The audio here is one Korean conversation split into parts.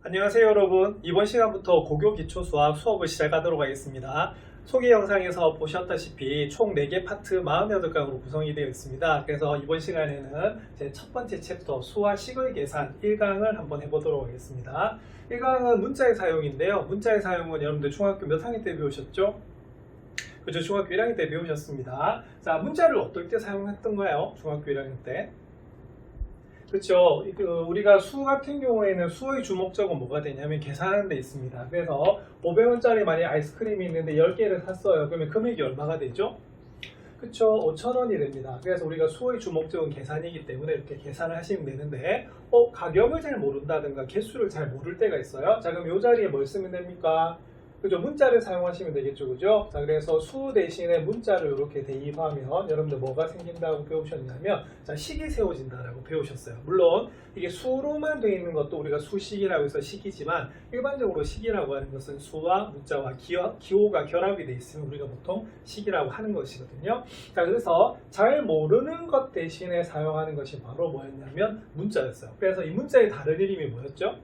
안녕하세요 여러분. 이번 시간부터 고교 기초수학 수업을 시작하도록 하겠습니다. 소개 영상에서 보셨다시피 총 4개 파트 48강으로 구성이 되어 있습니다. 그래서 이번 시간에는 제 첫 번째 챕터 수와 식의 계산 1강을 한번 해보도록 하겠습니다. 1강은 문자의 사용인데요. 문자의 사용은 여러분들 중학교 몇 학년 때 배우셨죠? 그죠? 중학교 1학년 때 배우셨습니다. 자, 문자를 어떨 때 사용했던가요? 중학교 1학년 때. 그렇죠. 우리가 수 같은 경우에는 수의 주목적은 뭐가 되냐면 계산하는 데 있습니다. 그래서 500원짜리 만약 아이스크림이 있는데 10개를 샀어요. 그러면 금액이 얼마가 되죠? 그쵸, 5,000원이 됩니다. 그래서 우리가 수의 주목적은 계산이기 때문에 이렇게 계산을 하시면 되는데 가격을 잘 모른다든가 개수를 잘 모를 때가 있어요. 자, 그럼 이 자리에 뭘 쓰면 됩니까? 그죠? 문자를 사용하시면 되겠죠. 그죠? 자, 그래서 수 대신에 문자를 이렇게 대입하면 여러분들 뭐가 생긴다고 배우셨냐면, 자, 식이 세워진다라고 배우셨어요. 물론 이게 수로만 되어 있는 것도 우리가 수식이라고 해서 식이지만, 일반적으로 식이라고 하는 것은 수와 문자와 기호가 결합이 되어 있으면 우리가 보통 식이라고 하는 것이거든요. 자, 그래서 잘 모르는 것 대신에 사용하는 것이 바로 뭐였냐면 문자였어요. 그래서 이 문자의 다른 이름이 뭐였죠?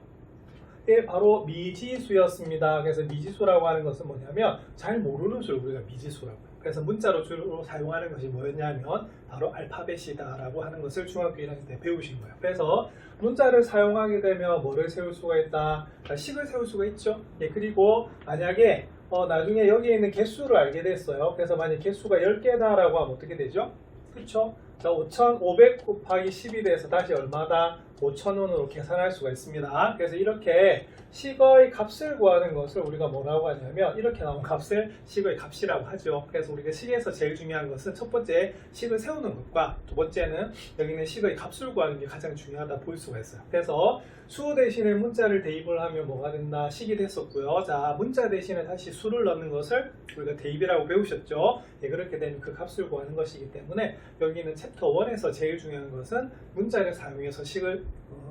예, 바로 미지수였습니다. 그래서 미지수라고 하는 것은 뭐냐면 잘 모르는 수를 우리가 미지수라고 해요. 그래서 문자로 주로 사용하는 것이 뭐였냐면 바로 알파벳이다 라고 하는 것을 중학교 1학년 때 배우신 거예요. 그래서 문자를 사용하게 되면 뭐를 세울 수가 있다? 식을 세울 수가 있죠. 예, 그리고 만약에 나중에 여기에 있는 개수를 알게 됐어요. 그래서 만약 개수가 10개다 라고 하면 어떻게 되죠? 그렇죠? 자, 5,500 곱하기 10이 돼서 다시 얼마다? 5,000원으로 계산할 수가 있습니다. 그래서 이렇게 식의 값을 구하는 것을 우리가 뭐라고 하냐면 이렇게 나온 값을 식의 값이라고 하죠. 그래서 우리가 식에서 제일 중요한 것은 첫 번째 식을 세우는 것과 두 번째는 여기는 식의 값을 구하는 게 가장 중요하다 볼 수가 있어요. 그래서 수 대신에 문자를 대입을 하면 뭐가 된다? 식이 됐었고요. 자, 문자 대신에 다시 수를 넣는 것을 우리가 대입이라고 배우셨죠. 예, 그렇게 되면 그 값을 구하는 것이기 때문에 여기는 챕터 1에서 제일 중요한 것은 문자를 사용해서 식을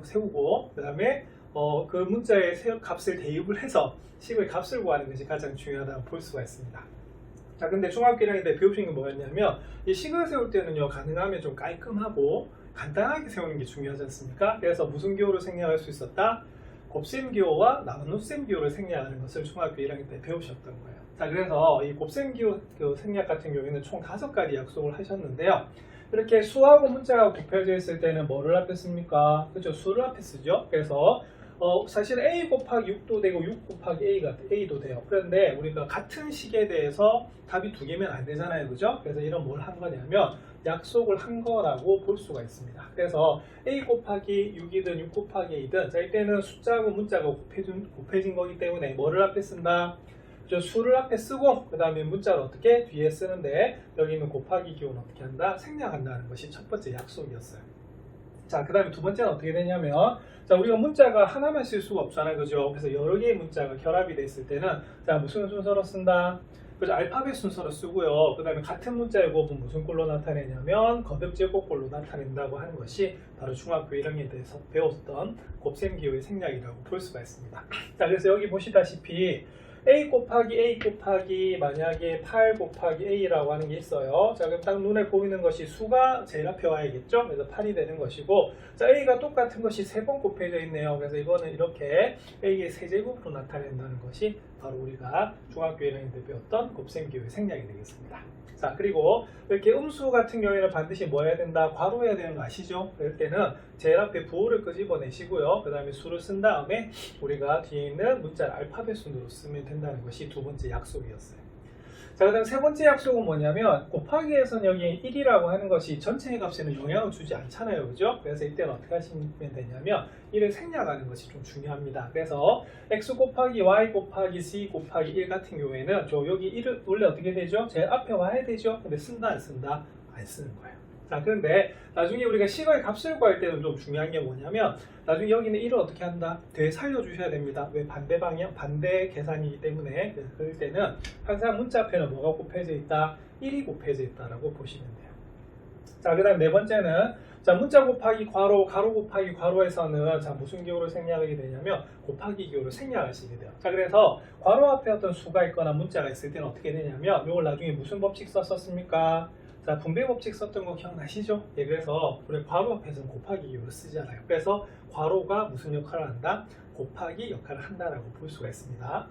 세우고 그 다음에 그 문자의 값을 대입을 해서 식의 값을 구하는 것이 가장 중요하다고 볼 수가 있습니다. 자, 근데 중학교 1학년 때 배우신 게 뭐였냐면 이 식을 세울 때는요, 가능하면 좀 깔끔하고 간단하게 세우는 게 중요하지 않습니까? 그래서 무슨 기호를 생략할 수 있었다? 곱셈 기호와 나눗셈 기호를 생략하는 것을 중학교 1학년 때 배우셨던 거예요. 자, 그래서 이 곱셈 기호 생략 같은 경우에는 총 5가지 약속을 하셨는데요. 이렇게 수하고 문자가 곱해져 있을 때는 뭐를 앞에 씁니까? 그죠? 수를 앞에 쓰죠. 그래서 사실 a 곱하기 6도 되고 6 곱하기 a도 돼요. 그런데 우리가 같은 식에 대해서 답이 2개면 안 되잖아요. 그죠? 그래서 이런 뭘 한 거냐면 약속을 한 거라고 볼 수가 있습니다. 그래서 a 곱하기 6이든 6 곱하기 a든 자, 이때는 숫자하고 문자가 곱해진 거기 때문에 뭐를 앞에 쓴다? 수를 앞에 쓰고 그 다음에 문자를 어떻게 뒤에 쓰는데 여기는 곱하기 기호는 어떻게 한다? 생략한다는 것이 첫 번째 약속이었어요. 자, 그 다음에 두 번째는 어떻게 되냐면 자, 우리가 문자가 하나만 쓸 수가 없잖아요. 그죠? 그래서 여러 개의 문자가 결합이 됐을 때는 자, 무슨 순서로 쓴다? 그래서 알파벳 순서로 쓰고요. 그 다음에 같은 문자의 곱은 무슨 꼴로 나타내냐면 거듭 제곱꼴로 나타낸다고 하는 것이 바로 중학교 1학년 때에서 배웠던 곱셈 기호의 생략이라고 볼 수가 있습니다. 자, 그래서 여기 보시다시피 a 곱하기 만약에 8 곱하기 a라고 하는 게 있어요. 자, 그럼 딱 눈에 보이는 것이 수가 제일 앞에 와야겠죠. 그래서 8이 되는 것이고, 자, a가 똑같은 것이 3번 곱해져 있네요. 그래서 이거는 이렇게 a의 세제곱으로 나타낸다는 것이 바로 우리가 중학교 1학년 때 배웠던 곱셈 기호의 생략이 되겠습니다. 자, 그리고 이렇게 음수 같은 경우에는 반드시 뭐 해야 된다? 괄호해야 되는 거 아시죠? 그럴 때는 제일 앞에 부호를 끄집어내시고요. 그 다음에 수를 쓴 다음에 우리가 뒤에 있는 문자를 알파벳 순으로 쓰면 된다는 것이 두 번째 약속이었어요. 자, 그 다음 세 번째 약속은 뭐냐면 곱하기에서는 여기 1이라고 하는 것이 전체의 값에는 영향을 주지 않잖아요. 그죠? 그래서 이때는 어떻게 하시면 되냐면 1을 생략하는 것이 좀 중요합니다. 그래서 x 곱하기 y 곱하기 z 곱하기 1 같은 경우에는 여기 1은 원래 어떻게 되죠? 제일 앞에 와야 되죠? 근데 쓴다 안 쓴다? 안 쓰는 거예요. 자, 그런데 나중에 우리가 식의 값을 구할 때는 좀 중요한 게 뭐냐면 나중에 여기는 1을 어떻게 한다? 되살려주셔야 됩니다. 왜? 반대 방향, 반대 계산이기 때문에. 그래서 그럴 때는 항상 문자 앞에는 뭐가 곱해져 있다? 1이 곱해져 있다라고 보시면 돼요. 자, 그 다음 네 번째는 자, 문자 곱하기 괄호, 가로 곱하기 괄호에서는 자, 무슨 기호를 생략하게 되냐면 곱하기 기호를 생략하시게 돼요. 자, 그래서 괄호 앞에 어떤 수가 있거나 문자가 있을 때는 어떻게 되냐면 이걸 나중에 무슨 법칙 썼었습니까? 자, 분배 법칙 썼던 거 기억나시죠? 예, 그래서 우리 괄호 앞에서는 곱하기 이유를 쓰잖아요. 그래서 괄호가 무슨 역할을 한다? 곱하기 역할을 한다라고 볼 수가 있습니다.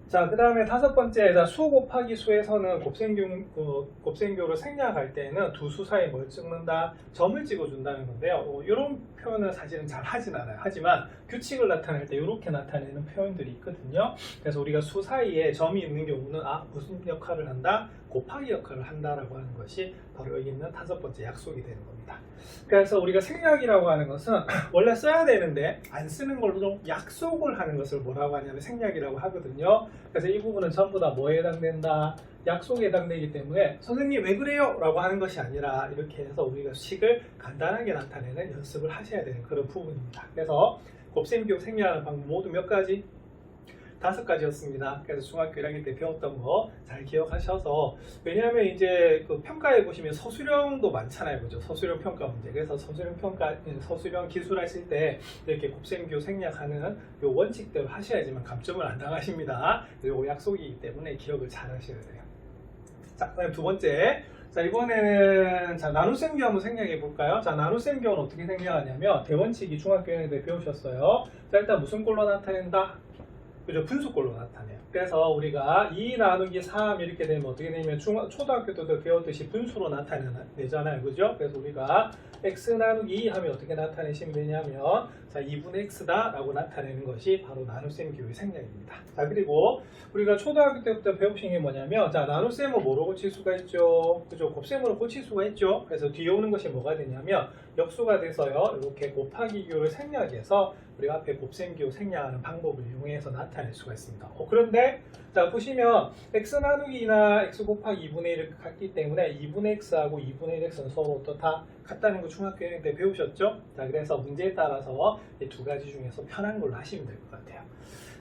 자, 그 다음에 다섯 번째, 자, 수 곱하기 수에서는 곱셈교를 생략할 때는 두 수 사이에 뭘 찍는다? 점을 찍어준다는 건데요. 이런 표현은 사실은 잘 하진 않아요. 하지만 규칙을 나타낼 때 이렇게 나타내는 표현들이 있거든요. 그래서 우리가 수 사이에 점이 있는 경우는 무슨 역할을 한다? 곱하기 역할을 한다라고 하는 것이 바로 여기 있는 다섯 번째 약속이 되는 겁니다. 그래서 우리가 생략이라고 하는 것은 원래 써야 되는데 안 쓰는 걸로 약속을 하는 것을 뭐라고 하냐면 생략이라고 하거든요. 그래서 이 부분은 전부 다 뭐에 해당된다? 약속에 해당되기 때문에 선생님 왜 그래요? 라고 하는 것이 아니라 이렇게 해서 우리가 식을 간단하게 나타내는 연습을 하셔야 되는 그런 부분입니다. 그래서 곱셈교육 생략하는 방법 모두 몇 가지? 5가지였습니다. 그래서 중학교 1학년 때 배웠던 거 잘 기억하셔서, 왜냐하면 이제 그 평가에 보시면 서술형도 많잖아요, 그죠? 서술형 평가 문제. 그래서 서술형 기술하실 때 이렇게 곱셈교 생략하는 요 원칙대로 하셔야지만 감점을 안 당하십니다. 요거 약속이기 때문에 기억을 잘 하셔야 돼요. 자, 그다음 두 번째. 자, 이번에는 자, 나눗셈교 한번 생략해 볼까요? 자, 나눗셈교는 어떻게 생략하냐면 대원칙이 중학교 1학년 때 배우셨어요. 자, 일단 무슨 꼴로 나타낸다? 그죠? 분수꼴로 나타내요. 그래서 우리가 2 나누기 3 이렇게 되면 어떻게 되냐면 초등학교 때도 배웠듯이 분수로 나타내잖아요. 그죠? 그래서 우리가 x 나누기 2 하면 어떻게 나타내시면 되냐면 자, 2분의 x다 라고 나타내는 것이 바로 나눗셈교의 생략입니다. 자, 그리고 우리가 초등학교 때부터 배우신 게 뭐냐면 자, 나눗셈을 뭐로 고칠 수가 있죠? 그죠? 곱셈으로 고칠 수가 있죠? 그래서 뒤에 오는 것이 뭐가 되냐면 역수가 돼서요. 이렇게 곱하기 교를 생략해서 우리가 앞에 곱셈교 생략하는 방법을 이용해서 나타낼 수가 있습니다. 그런데 자, 보시면 x 나누기 2나 x 곱하기 2분의 1을 같기 때문에 2분의 x하고 2분의 1x는 서로 또 다 같다는 거 중학교 1학년 때 배우셨죠? 자, 그래서 문제에 따라서 이 두 가지 중에서 편한 걸로 하시면 될 것 같아요.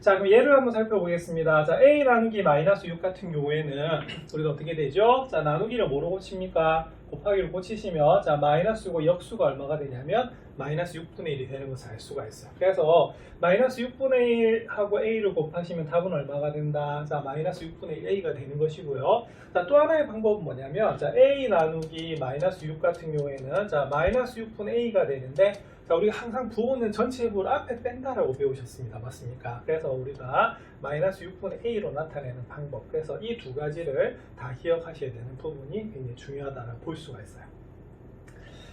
자, 그럼 예를 한번 살펴보겠습니다. 자, a 나누기 마이너스 6 같은 경우에는 우리가 어떻게 되죠? 자, 나누기를 뭐로 고칩니까? 곱하기로 고치시면 자, 마이너스고 역수가 얼마가 되냐면 마이너스 6분의 1이 되는 것을 알 수가 있어요. 그래서 마이너스 6분의 1하고 a를 곱하시면 답은 얼마가 된다? 자, 마이너스 6분의 1 a가 되는 것이고요. 자, 또 하나의 방법은 뭐냐면 자, a 나누기 마이너스 6 같은 경우에는 자, 마이너스 6분의 a가 되는데 자, 우리가 항상 부호는 전체 부호를 앞에 뺀다라고 배우셨습니다. 맞습니까? 그래서 우리가 마이너스 6분의 a로 나타내는 방법, 그래서 이 두 가지를 다 기억하셔야 되는 부분이 굉장히 중요하다고 볼 수가 있어요.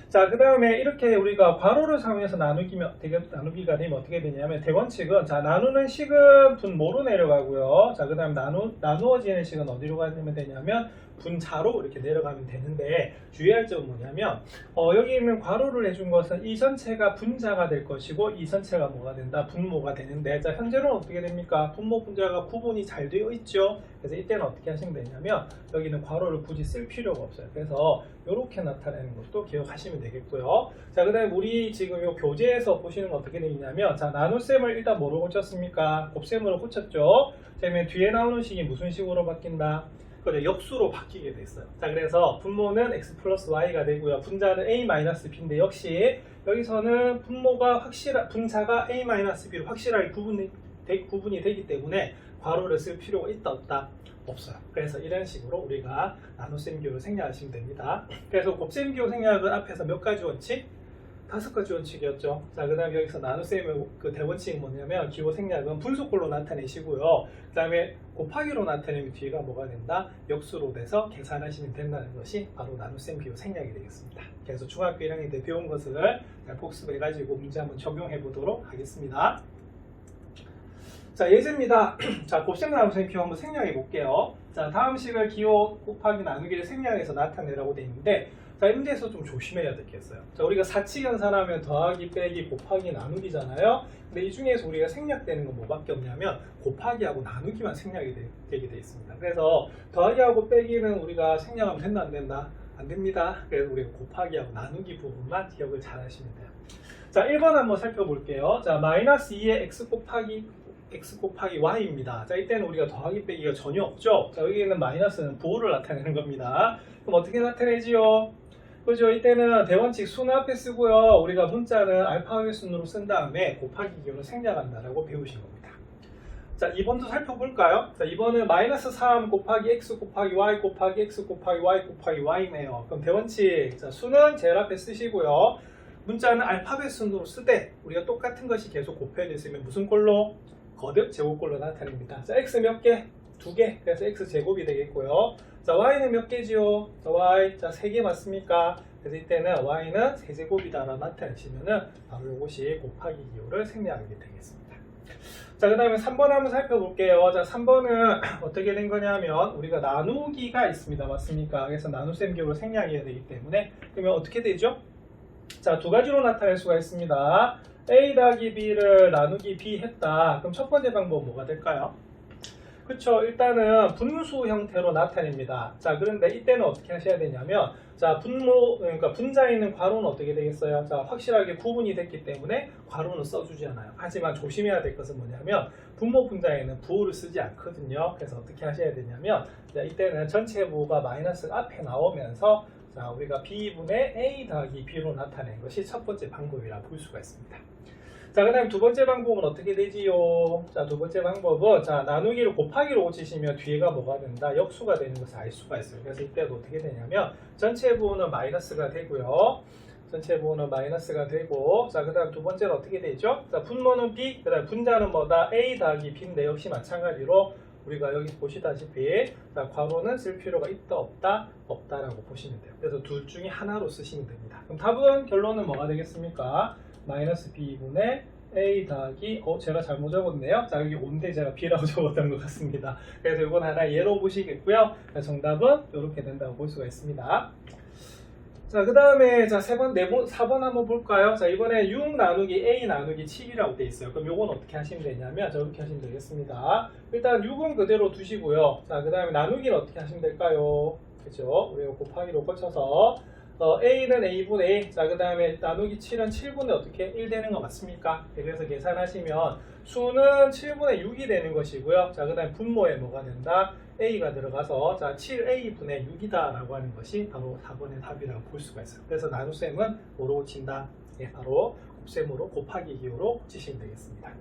자, 그 다음에 이렇게 우리가 괄호를 사용해서 나누기가 되면 어떻게 되냐면 대원칙은 자, 나누는 식은 분모로 내려가고요. 자, 그 다음에 나누어지는 식은 어디로 가면 되냐면 분자로 이렇게 내려가면 되는데 주의할 점은 뭐냐면 여기 있는 괄호를 해준 것은 이 전체가 분자가 될 것이고 이 전체가 뭐가 된다? 분모가 되는데 자, 현재로는 어떻게 됩니까? 분모 분자가 구분이 잘 되어 있죠. 그래서 이때는 어떻게 하시면 되냐면 여기는 괄호를 굳이 쓸 필요가 없어요. 그래서 이렇게 나타내는 것도 기억하시면 되겠고요. 자, 그 다음에 우리 지금 이 교재에서 보시는 건 어떻게 되냐면 자, 나눗셈을 일단 뭐로 고쳤습니까? 곱셈으로 고쳤죠. 자, 그러면 뒤에 나오는 식이 무슨 식으로 바뀐다? 그죠? 역수로 바뀌게 됐어요. 자, 그래서 분모는 x 플러스 y가 되고요. 분자는 a 마이너스 b인데 역시 여기서는 분자가 a 마이너스 b로 확실하게 구분이 되기 때문에 괄호를 쓸 필요가 있다 없다? 없어요. 그래서 이런 식으로 우리가 나눗셈교를 생략하시면 됩니다. 그래서 곱셈교 생략은 앞에서 몇 가지 원칙? 5가지 원칙이었죠. 자, 그 다음에 여기서 나눗셈의 그 대원칙은 뭐냐면 기호 생략은 분수꼴로 나타내시고요. 그 다음에 곱하기로 나타내면 뒤가 뭐가 된다? 역수로 돼서 계산하시면 된다는 것이 바로 나눗셈 기호 생략이 되겠습니다. 그래서 중학교 1학년 때 배운 것을 잘 복습해가지고 문제 한번 적용해 보도록 하겠습니다. 자, 예제입니다. 자, 곱셈 나눗셈 기호 한번 생략해 볼게요. 자, 다음 식을 기호 곱하기 나누기를 생략해서 나타내라고 되어 있는데 자, 이 문제에서 좀 조심해야 되겠어요. 자, 우리가 사칙 연산하면 더하기, 빼기, 곱하기, 나누기잖아요. 근데 이 중에서 우리가 생략되는 건 뭐밖에 없냐면 곱하기하고 나누기만 생략이 되게 되어 있습니다. 그래서 더하기하고 빼기는 우리가 생략하면 된다, 안 된다? 안 됩니다. 그래서 우리가 곱하기하고 나누기 부분만 기억을 잘 하시면 돼요. 자, 1번 한번 살펴볼게요. 자, 마이너스 2의 x 곱하기 y입니다. 자, 이때는 우리가 더하기 빼기가 전혀 없죠. 자, 여기 있는 마이너스는 부호를 나타내는 겁니다. 그럼 어떻게 나타내지요? 그죠? 이때는 대원칙 수는 앞에 쓰고요. 우리가 문자는 알파벳 순으로 쓴 다음에 곱하기 기호를 생략한다라고 배우신 겁니다. 자, 2번도 살펴볼까요? 자, 2번은 마이너스 3 곱하기 x 곱하기 y 곱하기 x 곱하기 y 곱하기 y네요. 그럼 대원칙. 자, 수는 제일 앞에 쓰시고요. 문자는 알파벳 순으로 쓰되 우리가 똑같은 것이 계속 곱해져 있으면 무슨 꼴로? 거듭 제곱꼴로 나타냅니다. 자, x 몇 개? 2개. 그래서 x 제곱이 되겠고요. 자, y는 몇 개지요? 자, y. 자, 3개 맞습니까? 그래서 이때는 y는 세제곱이다라고 나타내시면은 바로 이것이 곱하기 기호를 생략하게 되겠습니다. 자, 그 다음에 3번 한번 살펴볼게요. 자, 3번은 어떻게 된 거냐면 우리가 나누기가 있습니다. 맞습니까? 그래서 나눗셈 기호를 생략해야 되기 때문에 그러면 어떻게 되죠? 자, 두 가지로 나타낼 수가 있습니다. a 더하기 b를 나누기 b 했다. 그럼 첫 번째 방법은 뭐가 될까요? 그쵸, 일단은 분수 형태로 나타냅니다. 자, 그런데 이때는 어떻게 하셔야 되냐면, 자, 그러니까 분자에 있는 괄호는 어떻게 되겠어요? 자, 확실하게 구분이 됐기 때문에 괄호는 써주지 않아요. 하지만 조심해야 될 것은 뭐냐면, 분모 분자에는 부호를 쓰지 않거든요. 그래서 어떻게 하셔야 되냐면, 자, 이때는 전체 부호가 마이너스 앞에 나오면서, 자, 우리가 b분의 a 더하기 b로 나타낸 것이 첫 번째 방법이라 볼 수가 있습니다. 자, 그 다음 두 번째 방법은 어떻게 되지요? 자, 두 번째 방법은, 자, 나누기를 곱하기로 고치시면 뒤에가 뭐가 된다? 역수가 되는 것을 알 수가 있어요. 그래서 이때도 어떻게 되냐면, 전체 부호는 마이너스가 되고요. 전체 부호는 마이너스가 되고, 자, 그 다음 두 번째는 어떻게 되죠? 자, 분모는 b, 그 다음 분자는 뭐다? a 더하기 b인데 역시 마찬가지로 우리가 여기 보시다시피, 자, 괄호는 쓸 필요가 있다, 없다? 없다라고 보시면 돼요. 그래서 둘 중에 하나로 쓰시면 됩니다. 그럼 답은, 결론은 뭐가 되겠습니까? 마이너스 b분의 a 더하기 제가 잘못 적었네요. 자, 여기 5인데 제가 b라고 적었던 것 같습니다. 그래서 이건 하나 예로 보시겠고요. 정답은 이렇게 된다고 볼 수가 있습니다. 자, 그 다음에 자, 4번 한번 볼까요? 자, 이번에 6 나누기 a 나누기 7이라고 돼 있어요. 그럼 요건 어떻게 하시면 되냐면 저렇게 하시면 되겠습니다. 일단 6은 그대로 두시고요. 자, 그 다음에 나누기는 어떻게 하시면 될까요? 그죠? 우리가 곱하기로 고쳐서 a는 a분의 a, 자, 그 다음에 나누기 7은 7분의 어떻게 1 되는 거 맞습니까? 그래서 계산하시면 수는 7분의 6이 되는 것이고요. 자, 그 다음에 분모에 뭐가 된다? a가 들어가서 자, 7a분의 6이다 라고 하는 것이 바로 4번의 답이라고 볼 수가 있어요. 그래서 나눗셈은 뭐로 고친다? 예, 바로 곱셈으로 곱하기 기호로 고치시면 되겠습니다.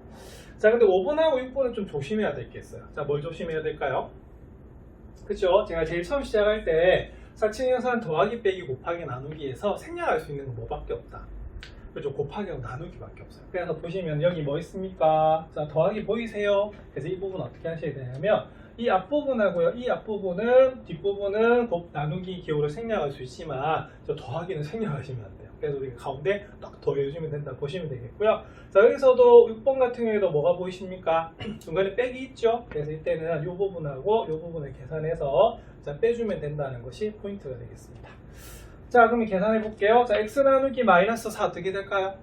자, 근데 5번하고 6번은 좀 조심해야 될 게 있어요. 자, 뭘 조심해야 될까요? 그쵸? 제가 제일 처음 시작할 때 사칙연산 더하기 빼기 곱하기 나누기에서 생략할 수 있는 건 뭐밖에 없다. 그렇죠? 곱하기하고 나누기밖에 없어요. 그래서 보시면 여기 뭐 있습니까? 자, 더하기 보이세요? 그래서 이 부분 어떻게 하셔야 되냐면 이 앞부분하고요, 이 앞부분은 뒷부분은 나누기 기호를 생략할 수 있지만 저 더하기는 생략하시면 안 돼요. 그래서 우리가 가운데 딱 더해주면 된다 보시면 되겠고요. 자, 여기서도 6번 같은 경우에도 뭐가 보이십니까? 중간에 빼기 있죠? 그래서 이때는 이 부분하고 이 부분을 계산해서 자, 빼주면 된다는 것이 포인트가 되겠습니다. 자, 그럼 계산해 볼게요. 자, x 나누기 마이너스 4 어떻게 될까요?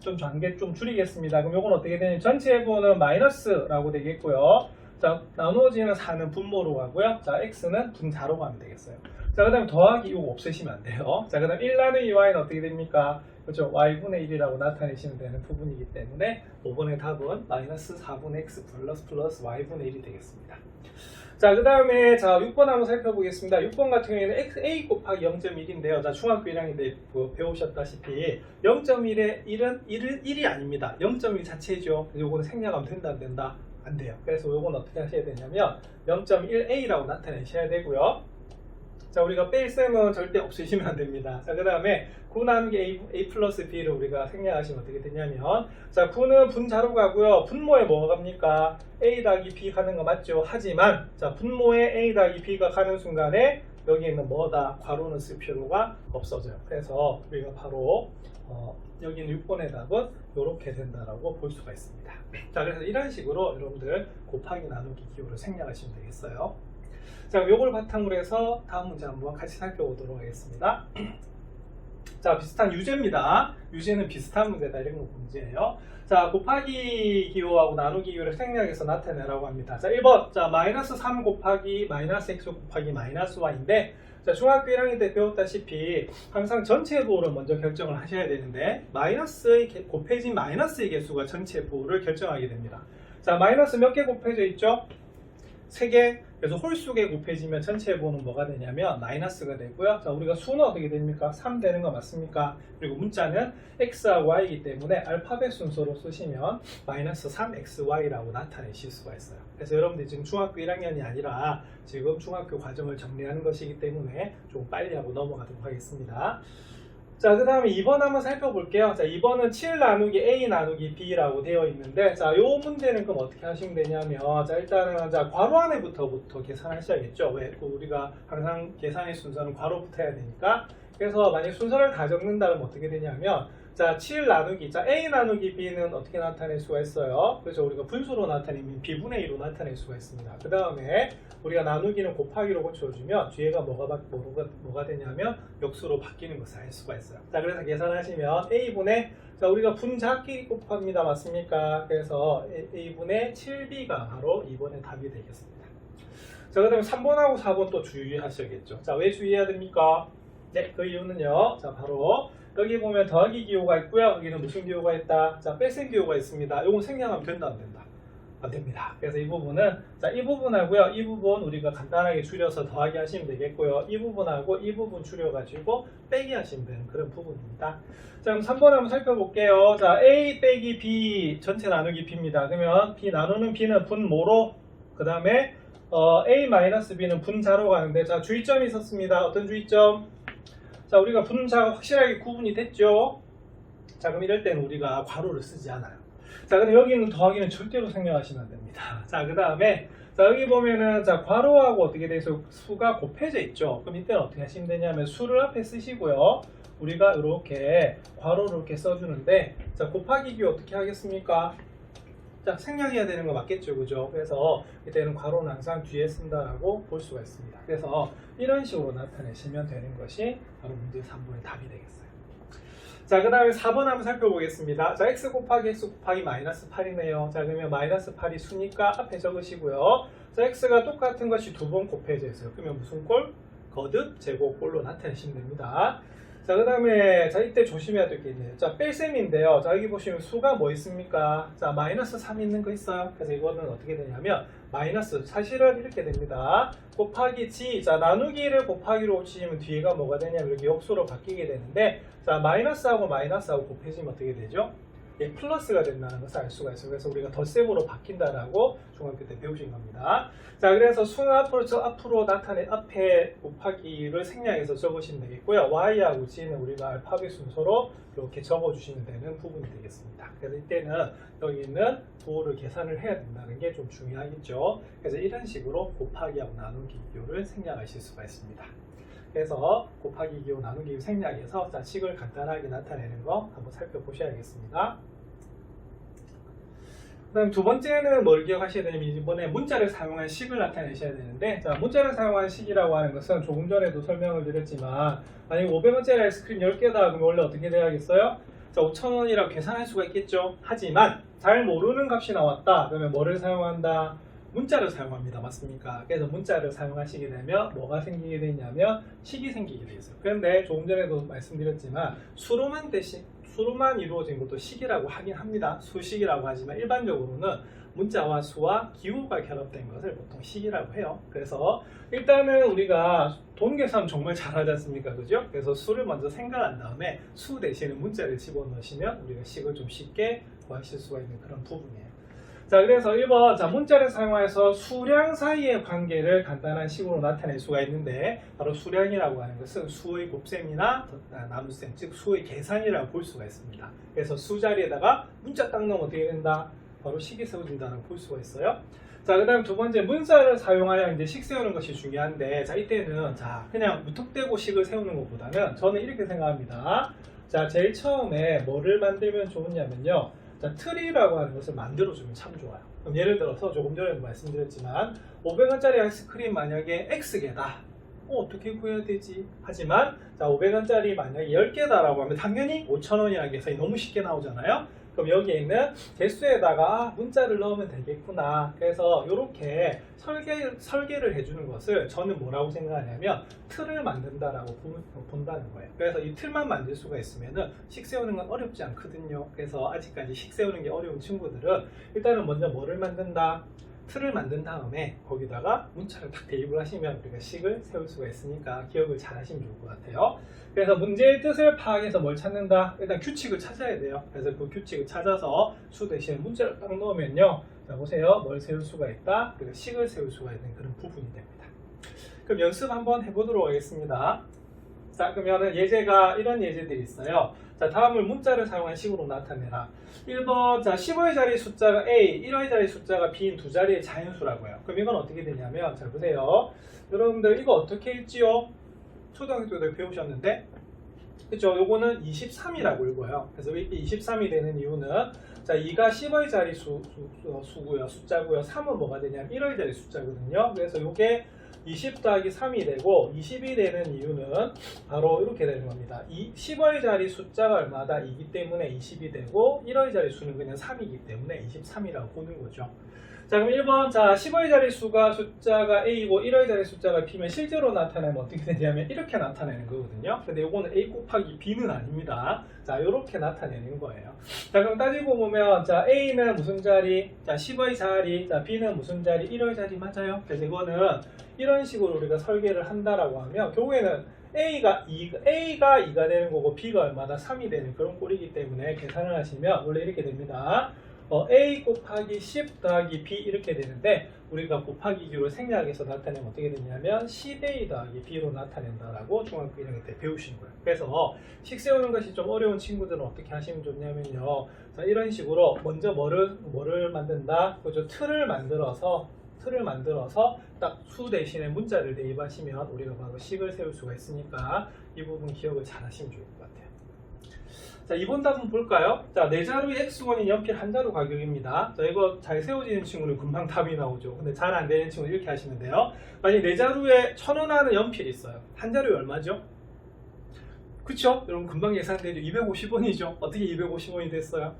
좀 단계 좀 줄이겠습니다. 그럼 이건 어떻게 되냐면 전체 부호는 마이너스라고 되겠고요. 자, 나누어지는 4는 분모로 가고요. 자, x는 분자로 가면 되겠어요. 자, 그 다음에 더하기 이거 없애시면 안 돼요. 자, 그 다음 1 나누기 y는 어떻게 됩니까? 그렇죠? y분의 1이라고 나타내시면 되는 부분이기 때문에 5번의 답은 마이너스 4분의 x 플러스 y분의 1이 되겠습니다. 자, 그 다음에 자 6번 한번 살펴보겠습니다. 6번 같은 경우에는 a 곱하기 0.1인데요. 자, 중학교 1학년 때 배우셨다시피 0.1의 1은 1이 아닙니다. 0.1 자체죠. 그래서 요거는 생략하면 된다 안 된다? 안 돼요. 그래서 요건 어떻게 하셔야 되냐면 0.1a라고 나타내셔야 되고요. 자, 우리가 뺄 셈은 절대 없으시면 안 됩니다. 자, 그 다음에 9 나누기 a 플러스 b를 우리가 생략하시면 어떻게 되냐면 자, 9는 분자로 가고요. 분모에 뭐가 갑니까? a 더하기 b 가는 거 맞죠? 하지만 자, 분모에 a 더하기 b가 가는 순간에 여기에는 뭐다? 괄호는 쓸 필요가 없어져요. 그래서 우리가 바로 여기는 6번의 답은 이렇게 된다라고 볼 수가 있습니다. 자, 그래서 이런 식으로 여러분들 곱하기 나누기 기호를 생략하시면 되겠어요. 자, 요걸 바탕으로 해서 다음 문제 한번 같이 살펴보도록 하겠습니다. 자, 비슷한 유제입니다. 유제는 비슷한 문제다. 이런 거 문제예요. 자, 곱하기 기호하고 나누기 기호를 생략해서 나타내라고 합니다. 자, 1번. 자, 마이너스 3 곱하기 마이너스 x 곱하기 마이너스 y인데 자, 중학교 1학년 때 배웠다시피 항상 전체 부호를 먼저 결정을 하셔야 되는데 마이너스의 곱해진 마이너스의 개수가 전체 부호를 결정하게 됩니다. 자, 마이너스 몇 개 곱해져 있죠? 3개. 그래서 홀수에 곱해지면 전체 부호는 뭐가 되냐면 마이너스가 되고요. 자, 우리가 수는 어떻게 됩니까? 3 되는 거 맞습니까? 그리고 문자는 x하고 y이기 때문에 알파벳 순서로 쓰시면 마이너스 3xy라고 나타내실 수가 있어요. 그래서 여러분들이 지금 중학교 1학년이 아니라 지금 중학교 과정을 정리하는 것이기 때문에 좀 빨리 하고 넘어가도록 하겠습니다. 자, 그 다음에 2번 한번 살펴볼게요. 자, 2번은 7 나누기 a 나누기 b라고 되어 있는데, 자, 요 문제는 그럼 어떻게 하시면 되냐면, 자, 일단은, 자, 괄호 안에부터 계산하셔야겠죠. 왜? 우리가 항상 계산의 순서는 괄호부터 해야 되니까. 그래서 만약 순서를 다 적는다면 어떻게 되냐면, 자, 7 나누기, 자, a 나누기 b는 어떻게 나타낼 수가 있어요? 그래서 우리가 분수로 나타내면 b분의 2로 나타낼 수가 있습니다. 그 다음에 우리가 나누기는 곱하기로 고쳐주면 뒤에가 뭐가 되냐면 역수로 바뀌는 것을 알 수가 있어요. 자, 그래서 계산하시면 a분의, 자, 우리가 분자끼리 곱합니다. 맞습니까? 그래서 a분의 7b가 바로 2번의 답이 되겠습니다. 자, 그 다음에 3번하고 4번 또 주의하셔야겠죠. 자, 왜 주의해야 됩니까? 네, 그 이유는요. 자, 바로 여기 보면 더하기 기호가 있고요. 여기는 무슨 기호가 있다? 자, 뺄셈 기호가 있습니다. 이건 생략하면 된다, 안 된다? 안 됩니다. 그래서 이 부분은, 자, 이 부분하고요. 이 부분 우리가 간단하게 줄여서 더하기 하시면 되겠고요. 이 부분하고 이 부분 줄여가지고 빼기 하시면 되는 그런 부분입니다. 자, 그럼 3번 한번 살펴볼게요. 자, a 빼기 b 전체 나누기 b입니다. 그러면 b 나누는 b는 분모로, 그 다음에 a-b는 분자로 가는데, 자, 주의점이 있었습니다. 어떤 주의점? 자, 우리가 분자가 확실하게 구분이 됐죠. 자, 그럼 이럴 때는 우리가 괄호를 쓰지 않아요. 자, 근데 여기는 더하기는 절대로 생략하시면 안 됩니다. 자, 그 다음에, 자, 여기 보면은, 자, 괄호하고 어떻게 돼서 수가 곱해져 있죠. 그럼 이때는 어떻게 하시면 되냐면 수를 앞에 쓰시고요. 우리가 이렇게 괄호를 이렇게 써주는데, 자, 곱하기 기호 어떻게 하겠습니까? 자, 생략해야 되는 거 맞겠죠, 그죠? 그래서 이때는 괄호는 항상 뒤에 쓴다라고 볼 수가 있습니다. 그래서 이런 식으로 나타내시면 되는 것이 바로 문제 3번의 답이 되겠어요. 자, 그 다음에 4번 한번 살펴보겠습니다. 자, x 곱하기 x 곱하기 마이너스 8이네요. 자, 그러면 마이너스 8이 수니까 앞에 적으시고요. 자, x가 똑같은 것이 두 번 곱해져 있어요. 그러면 무슨 꼴? 거듭 제곱꼴로 나타내시면 됩니다. 자, 그 다음에, 자, 이때 조심해야 될 게 있네요. 자, 뺄셈인데요. 자, 여기 보시면 수가 뭐 있습니까? 자, 마이너스 3 있는 거 있어요. 그래서 이거는 어떻게 되냐면, 마이너스, 사실은 이렇게 됩니다. 곱하기 g, 자, 나누기를 곱하기로 치시면 뒤에가 뭐가 되냐면, 이렇게 역수로 바뀌게 되는데, 자, 마이너스하고 마이너스하고 곱해지면 어떻게 되죠? 예, 플러스가 된다는 것을 알 수가 있어요. 그래서 우리가 덧셈으로 바뀐다라고 중학교 때 배우신 겁니다. 자, 그래서 수는 앞으로 나타낸 앞에 곱하기를 생략해서 적으시면 되겠고요. y하고 g는 우리가 알파벳 순서로 이렇게 적어주시면 되는 부분이 되겠습니다. 그래서 이때는 여기 있는 부호를 계산을 해야 된다는 게 좀 중요하겠죠. 그래서 이런 식으로 곱하기하고 나누기 기호를 생략하실 수가 있습니다. 그래서 곱하기 기호 나누기 기호 생략해서 자, 식을 간단하게 나타내는 거 한번 살펴보셔야겠습니다. 그 다음 두 번째는 뭘 기억하셔야 되냐면 이번에 문자를 사용한 식을 나타내셔야 되는데, 자, 문자를 사용한 식이라고 하는 것은 조금 전에도 설명을 드렸지만 만약 500원짜리 아이스크림 10개다 그러면 원래 어떻게 돼야겠어요? 자, 5,000원이라고 계산할 수가 있겠죠. 하지만 잘 모르는 값이 나왔다 그러면 뭐를 사용한다? 문자를 사용합니다. 맞습니까? 그래서 문자를 사용하시게 되면 뭐가 생기게 되냐면 식이 생기게 되겠어요. 그런데 조금 전에도 말씀드렸지만 수로만 이루어진 것도 식이라고 하긴 합니다. 수식이라고 하지만 일반적으로는 문자와 수와 기호가 결합된 것을 보통 식이라고 해요. 그래서 일단은 우리가 돈 계산 정말 잘하지 않습니까? 그죠? 그래서 수를 먼저 생각한 다음에 수 대신에 문자를 집어넣으시면 우리가 식을 좀 쉽게 구하실 수가 있는 그런 부분이에요. 자, 그래서 1번, 자, 문자를 사용해서 수량 사이의 관계를 간단한 식으로 나타낼 수가 있는데, 바로 수량이라고 하는 것은 수의 곱셈이나 나눗셈, 즉 수의 계산이라고 볼 수가 있습니다. 그래서 수 자리에다가 문자 딱 넣으면 어떻게 된다? 바로 식이 세워진다고 볼 수가 있어요. 자, 그 다음 두 번째, 문자를 사용하여 이제 식 세우는 것이 중요한데, 자, 이때는, 자, 그냥 무턱대고 식을 세우는 것보다는 저는 이렇게 생각합니다. 자, 제일 처음에 뭐를 만들면 좋으냐면요. 자, 트리라고 하는 것을 만들어주면 참 좋아요. 그럼 예를 들어서 조금 전에도 말씀드렸지만 500원짜리 아이스크림 만약에 X개다. 어떻게 구해야 되지? 하지만 자, 500원짜리 만약에 10개다라고 하면 당연히 5,000원이라는 계산이 너무 쉽게 나오잖아요. 그럼 여기에 있는 개수에다가 문자를 넣으면 되겠구나. 그래서 이렇게 설계를 해주는 것을 저는 뭐라고 생각하냐면 틀을 만든다라고 본다는 거예요. 그래서 이 틀만 만들 수가 있으면은 식 세우는 건 어렵지 않거든요. 그래서 아직까지 식 세우는 게 어려운 친구들은 일단은 먼저 뭐를 만든다? 틀을 만든 다음에 거기다가 문자를 딱 대입을 하시면 우리가 식을 세울 수가 있으니까 기억을 잘 하시면 좋을 것 같아요. 그래서 문제의 뜻을 파악해서 뭘 찾는다? 일단 규칙을 찾아야 돼요. 그래서 그 규칙을 찾아서 수 대신에 문자를 딱 넣으면요. 자, 보세요. 뭘 세울 수가 있다? 그리고 식을 세울 수가 있는 그런 부분이 됩니다. 그럼 연습 한번 해보도록 하겠습니다. 자, 그러면은 예제가 이런 예제들이 있어요. 자, 다음을 문자를 사용한 식으로 나타내라. 1번, 자, 10의 자리 숫자가 A, 1의 자리 숫자가 B인 두 자리의 자연수라고요. 그럼 이건 어떻게 되냐면, 잘 보세요. 여러분들 이거 어떻게 읽지요? 초등학교 때 배우셨는데, 그쵸? 요거는 23이라고 읽어요. 그래서 이게 23이 되는 이유는, 자, 2가 10의 자리 수고요, 숫자고요. 3은 뭐가 되냐면 1의 자리 숫자거든요. 그래서 요게 20 더하기 3이 되고 20이 되는 이유는 바로 이렇게 되는 겁니다. 10의 자리 숫자가 얼마다? 2이기 때문에 20이 되고 1의 자리 수는 그냥 3이기 때문에 23이라고 보는 거죠. 자, 그럼 1번, 자, 10의 자리 숫자가 A이고 1의 자리 숫자가 B면 실제로 나타내면 어떻게 되냐면 이렇게 나타내는 거거든요. 근데 이거는 A 곱하기 B는 아닙니다. 자, 이렇게 나타내는 거예요. 자, 그럼 따지고 보면, 자, A는 무슨 자리? 자, 10의 자리. 자, B는 무슨 자리? 1의 자리 맞아요. 그래서 이거는 이런 식으로 우리가 설계를 한다라고 하면 결국에는 A가 2가 되는 거고 B가 얼마다? 3이 되는 그런 꼴이기 때문에 계산을 하시면 원래 이렇게 됩니다. A 곱하기 10 더하기 B 이렇게 되는데 우리가 곱하기 기로 생략해서 나타내면 어떻게 되냐면 10A 더하기 B로 나타낸다라고 중학교 1학년 때 배우신 거예요. 그래서 식 세우는 것이 좀 어려운 친구들은 어떻게 하시면 좋냐면요. 자, 이런 식으로 먼저 뭐를 만든다? 그죠? 틀을 만들어서 딱 수 대신에 문자를 대입하시면 우리가 바로 식을 세울 수가 있으니까 이 부분 기억을 잘 하시면 좋을 것 같아요. 자, 이번 답은 볼까요? 자, 네 자루의 X1인 연필 한 자루 가격입니다. 자, 이거 잘 세워지는 친구는 금방 답이 나오죠. 근데 잘 안 되는 친구는 이렇게 하시면 돼요. 만약 네 자루에 1,000원 하는 연필이 있어요. 한 자루에 얼마죠? 그쵸? 여러분 금방 예상되죠? 250원이죠. 어떻게 250원이 됐어요?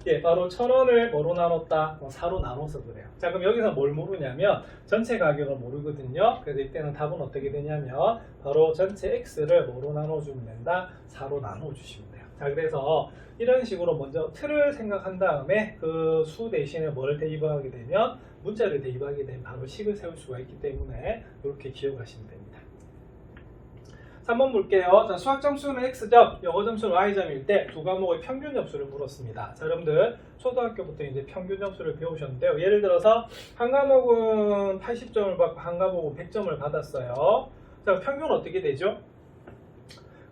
예, 바로 1,000원을 뭐로 나눴다? 4로 나눠서 그래요. 자, 그럼 여기서 뭘 모르냐면 전체 가격을 모르거든요. 그래서 이때는 답은 어떻게 되냐면 바로 전체 X를 뭐로 나눠주면 된다? 4로 나눠주시면 돼요. 자, 그래서 이런 식으로 먼저 틀을 생각한 다음에 그 수 대신에 뭘 대입하게 되면 문자를 대입하게 되면 바로 식을 세울 수가 있기 때문에 이렇게 기억하시면 됩니다. 3번 볼게요. 자, 수학 점수는 X점, 영어 점수는 Y점일 때 두 과목의 평균 점수를 물었습니다. 자, 여러분들 초등학교부터 이제 평균 점수를 배우셨는데요. 예를 들어서 한 과목은 80점을 받고 한 과목은 100점을 받았어요. 자, 평균은 어떻게 되죠?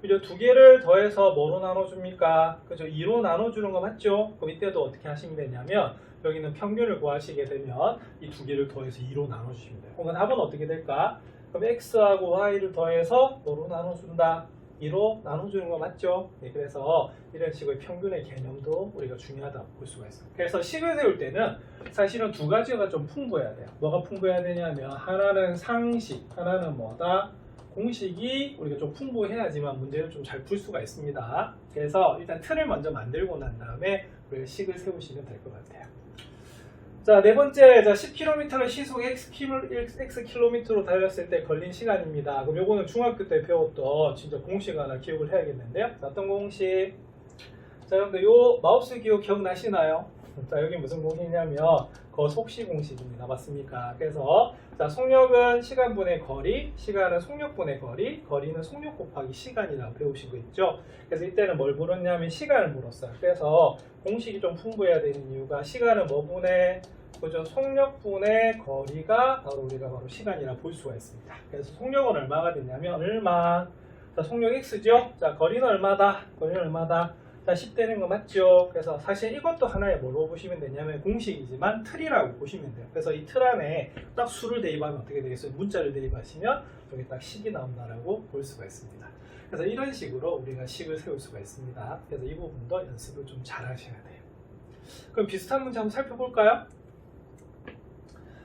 그죠? 두 개를 더해서 뭐로 나눠줍니까? 그죠? 2로 나눠주는 거 맞죠? 그럼 이때도 어떻게 하시면 되냐면 여기는 평균을 구하시게 되면 이 두 개를 더해서 2로 나눠주시면 돼요. 그럼 답은 어떻게 될까? 그럼 X하고 Y를 더해서 뭐로 나눠준다? 2로 나눠주는 거 맞죠? 네, 그래서 이런 식의 평균의 개념도 우리가 중요하다고 볼 수가 있어요. 그래서 식을 세울 때는 사실은 두 가지가 좀 풍부해야 돼요. 뭐가 풍부해야 되냐면 하나는 상식, 하나는 뭐다? 공식이 우리가 좀 풍부해야지만 문제를 좀 잘 풀 수가 있습니다. 그래서 일단 틀을 먼저 만들고 난 다음에 우리가 식을 세우시면 될 것 같아요. 자, 네 번째, 자, 10km를 시속 Xkm로 달렸을 때 걸린 시간입니다. 그럼 요거는 중학교 때 배웠던 진짜 공식 하나 기억을 해야겠는데요. 자, 어떤 공식? 자, 여러분들 요 마우스 기억나시나요? 자, 여기 무슨 공식이냐면 거속시 공식입니다. 맞습니까? 그래서 자, 속력은 시간분의 거리, 시간은 속력분의 거리, 거리는 속력 곱하기 시간이라고 배우신 거 있죠? 그래서 이때는 뭘 물었냐면 시간을 물었어요. 그래서 공식이 좀 풍부해야 되는 이유가 시간은 뭐분의 그죠? 속력분의 거리가 우리가 바로 시간이라 볼 수가 있습니다. 그래서 속력은 얼마가 되냐면 얼마? 자, 속력 x죠? 자, 거리는 얼마다? 거리는 얼마다? 자, 10 되는 거 맞죠? 그래서 사실 이것도 하나의 뭘로 보시면 되냐면 공식이지만 틀이라고 보시면 돼요. 그래서 이 틀 안에 딱 수를 대입하면 어떻게 되겠어요? 문자를 대입하시면 여기 딱 식이 나온다라고 볼 수가 있습니다. 그래서 이런 식으로 우리가 식을 세울 수가 있습니다. 그래서 이 부분도 연습을 좀 잘 하셔야 돼요. 그럼 비슷한 문제 한번 살펴볼까요?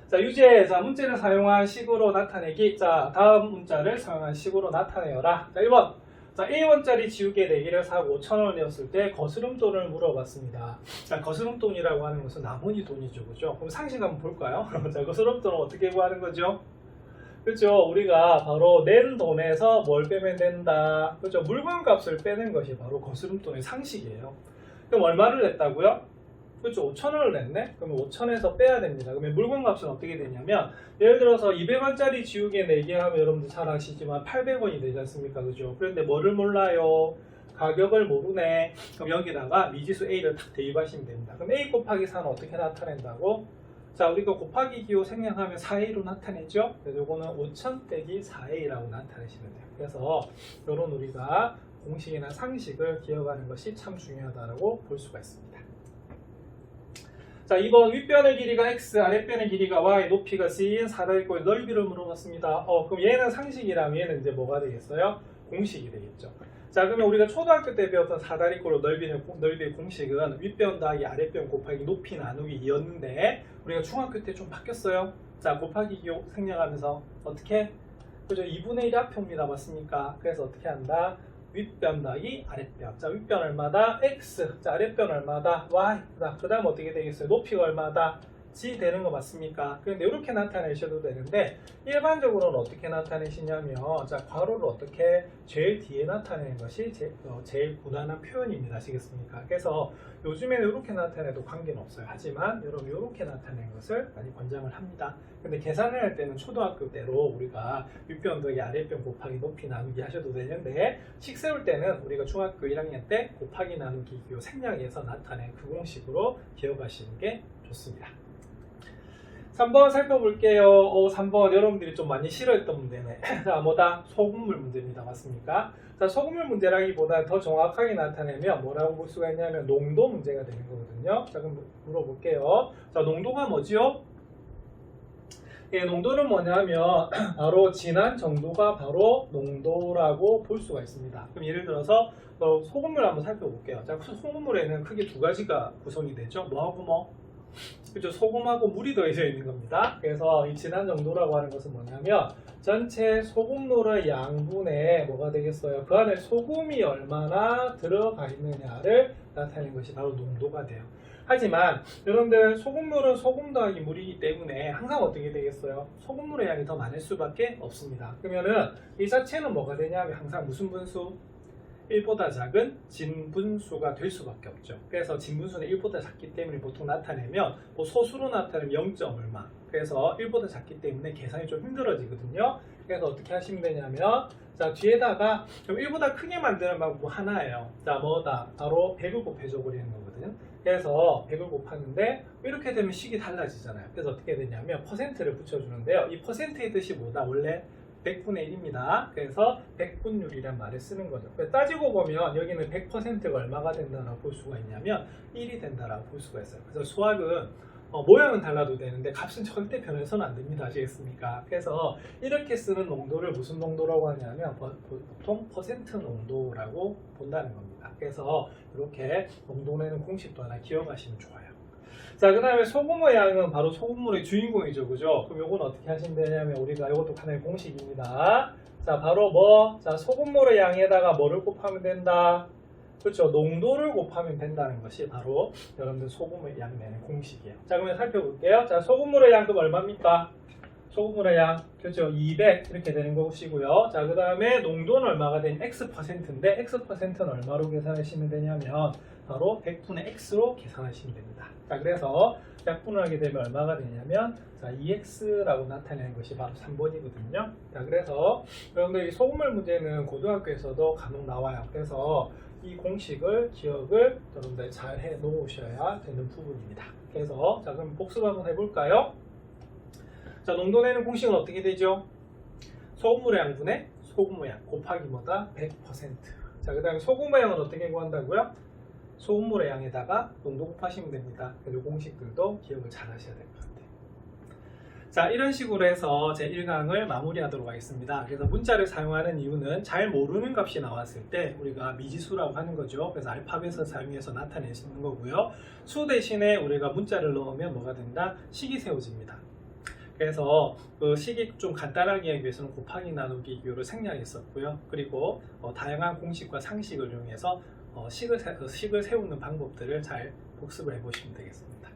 자, 유제, 자, 문자를 사용한 식으로 나타내기. 자, 다음 문자를 사용한 식으로 나타내어라. 자, 1번. 자, A1짜리 지우개 4개를 사고 5,000원이었을 때 거스름돈을 물어봤습니다. 자, 거스름돈이라고 하는 것은 나머지 돈이죠. 그죠? 그럼 상식 한번 볼까요? 자, 거스름돈은 어떻게 구하는 거죠? 그렇죠? 우리가 바로 낸 돈에서 뭘 빼면 된다. 그렇죠? 물건 값을 빼는 것이 바로 거스름돈의 상식이에요. 그럼 얼마를 냈다고요? 그렇죠. 5,000원을 냈네? 그러면 5,000에서 빼야 됩니다. 그러면 물건값은 어떻게 되냐면 예를 들어서 200원짜리 지우개 4개 하면 여러분들 잘 아시지만 800원이 되지 않습니까? 그죠? 그런데 뭐를 몰라요? 가격을 모르네. 그럼 여기다가 미지수 A를 딱 대입하시면 됩니다. 그럼 A 곱하기 4는 어떻게 나타낸다고? 자, 우리가 곱하기 기호 생략하면 4A로 나타내죠? 그래서 이거는 5,000 빼기 4A라고 나타내시면 돼요. 그래서 이런 우리가 공식이나 상식을 기억하는 것이 참 중요하다고 볼 수가 있습니다. 자, 2번 윗변의 길이가 x, 아랫변의 길이가 y, 높이가 c인 사다리꼴 넓이를 물어봤습니다. 그럼 얘는 상식이라면 얘는 이제 뭐가 되겠어요? 공식이 되겠죠. 자, 그러면 우리가 초등학교 때 배웠던 사다리꼴로 넓이의 공식은 윗변 더하기 아랫변 곱하기 높이 나누기이었는데 우리가 중학교 때 좀 바뀌었어요. 자, 곱하기 기호 생략하면서 어떻게? 그죠? 2분의 1 앞표입니다. 맞습니까? 그래서 어떻게 한다? 윗변 더하기 아랫변. 자, 윗변 얼마다? x. 자, 아랫변 얼마다? y. 그 다음 어떻게 되겠어요? 높이가 얼마다? g 되는 거 맞습니까? 그런데 이렇게 나타내셔도 되는데 일반적으로는 어떻게 나타내시냐면 자, 괄호를 어떻게 제일 뒤에 나타내는 것이 제일 무난한 표현입니다. 아시겠습니까? 그래서 요즘에는 이렇게 나타내도 관계는 없어요. 하지만 여러분 이렇게 나타내는 것을 많이 권장을 합니다. 근데 계산을 할 때는 초등학교 때로 우리가 윗변 더하기 아랫변 곱하기 높이 나누기 하셔도 되는데 식 세울 때는 우리가 중학교 1학년 때 곱하기 나누기 기호 생략해서 나타낸 그 공식으로 기억하시는 게 좋습니다. 3번 살펴볼게요. 3번 여러분들이 좀 많이 싫어했던 문제네. 자, 뭐다? 소금물 문제입니다. 맞습니까? 자, 소금물 문제라기보다 더 정확하게 나타내면 뭐라고 볼 수가 있냐면 농도 문제가 되는 거거든요. 자, 그럼 물어볼게요. 자, 농도가 뭐지요? 예, 농도는 뭐냐면 바로 진한 정도가 바로 농도라고 볼 수가 있습니다. 그럼 예를 들어서 소금물 한번 살펴볼게요. 자, 소금물에는 크게 두 가지가 구성이 되죠. 뭐하고 뭐? 그죠? 소금하고 물이 더해져 있는 겁니다. 그래서 이 진한 정도라고 하는 것은 뭐냐면 전체 소금물의 양분의 뭐가 되겠어요? 그 안에 소금이 얼마나 들어가 있느냐를 나타내는 것이 바로 농도가 돼요. 하지만 여러분들 소금물은 소금 더하기 물이기 때문에 항상 어떻게 되겠어요? 소금물의 양이 더 많을 수밖에 없습니다. 그러면은 이 자체는 뭐가 되냐면 항상 무슨 분수? 1보다 작은 진분수가 될 수밖에 없죠. 그래서 진분수는 1보다 작기 때문에 보통 나타내면 소수로 나타내면 0. 얼마. 그래서 1보다 작기 때문에 계산이 좀 힘들어지거든요. 그래서 어떻게 하시면 되냐면 자, 뒤에다가 1보다 크게 만드는 방법 하나예요. 자, 뭐다? 바로 100을 곱해줘 버리는 거거든요. 그래서 100을 곱하는데 이렇게 되면 식이 달라지잖아요. 그래서 어떻게 되냐면 퍼센트를 붙여주는데요. 이 퍼센트의 뜻이 뭐다? 원래 100분의 1입니다. 그래서 100분율이란 말을 쓰는 거죠. 따지고 보면 여기는 100%가 얼마가 된다라고 볼 수가 있냐면 1이 된다라고 볼 수가 있어요. 그래서 수학은 모양은 달라도 되는데 값은 절대 변해서는 안 됩니다. 아시겠습니까? 그래서 이렇게 쓰는 농도를 무슨 농도라고 하냐면 보통 퍼센트 농도라고 본다는 겁니다. 그래서 이렇게 농도 내는 공식도 하나 기억하시면 좋아요. 자, 그 다음에 소금의 양은 바로 소금물의 주인공이죠. 그죠? 그럼 요건 어떻게 하시면 되냐면 우리가 이것도 하나의 공식입니다. 자, 바로 뭐? 자, 소금물의 양에다가 뭐를 곱하면 된다? 그렇죠. 농도를 곱하면 된다는 것이 바로 여러분들 소금의 양 내는 공식이에요. 자, 그러면 살펴볼게요. 자, 소금물의 양 그럼 얼마입니까? 소금물의 양, 그렇죠. 200 이렇게 되는 것이고요. 자, 그 다음에 농도는 얼마가 되냐? X%인데 X%는 얼마로 계산하시면 되냐면 바로 100분의 X로 계산하시면 됩니다. 자, 그래서 약분을 하게 되면 얼마가 되냐면 자, 2X라고 나타내는 것이 바로 3번이거든요. 자, 그래서 여러분들 이 소금물 문제는 고등학교에서도 간혹 나와요. 그래서 이 공식을 기억을 여러분들 잘 해 놓으셔야 되는 부분입니다. 그래서 자, 그럼 복습 한번 해볼까요? 자, 농도 내는 공식은 어떻게 되죠? 소금물의 양분의 소금의 양 곱하기 뭐다? 100%. 자, 그 다음에 소금의 양은 어떻게 구한다고요? 소금물의 양에다가 농도 곱하시면 됩니다. 그리고 공식들도 기억을 잘 하셔야 될 것 같아요. 자, 이런 식으로 해서 제 1강을 마무리하도록 하겠습니다. 그래서 문자를 사용하는 이유는 잘 모르는 값이 나왔을 때 우리가 미지수라고 하는 거죠. 그래서 알파벳을 사용해서 나타내시는 거고요. 수 대신에 우리가 문자를 넣으면 뭐가 된다? 식이 세워집니다. 그래서 그 식이 좀 간단하게 하기 위해서는 곱하기 나누기 기호를 생략했었고요. 그리고 다양한 공식과 상식을 이용해서 식을 세우는 방법들을 잘 복습을 해보시면 되겠습니다.